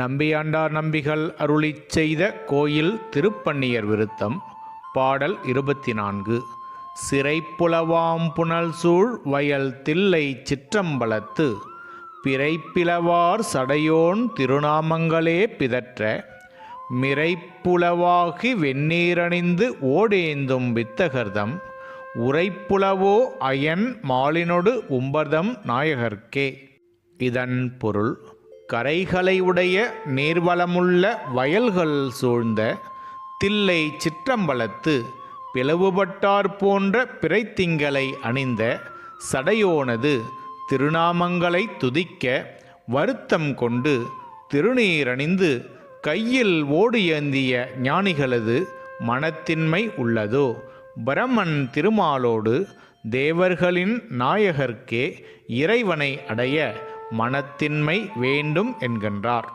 நம்பியாண்டார் நம்பிகள் அருளிச் செய்த கோயில் திருப்பன்னியர் விருத்தம். பாடல் 24. சிறைப்புலவாம் புனல் சூழ் வயல் தில்லை சிற்றம்பலத்து பிறைப்பிலவார் சடையோன் திருநாமங்களே பிதற்ற மிறைப்புலவாகி வெந்நீரணிந்து ஓடேந்தும் வித்தகர்தம் உரைப்புலவோ அயன் மாலினொடு உம்பர்தம் நாயகர்க்கே. இதன் பொருள், கரைகளை உடைய நீர்வளமுள்ள வயல்கள் சூழ்ந்த தில்லை சிற்றம்பலத்து பிளவுபட்டார் போன்ற பிறைத்திங்களை அணிந்த சடையோனது திருநாமங்களை துதிக்க வருத்தம் கொண்டு திருநீரணிந்து கையில் ஓடு ஏந்திய ஞானிகளது மனத்தின்மை உள்ளதோ பிரமன் திருமாலோடு தேவர்களின் நாயகர்க்கே இறைவனை அடைய மனத்தின்மை வேண்டும் என்கின்றார்.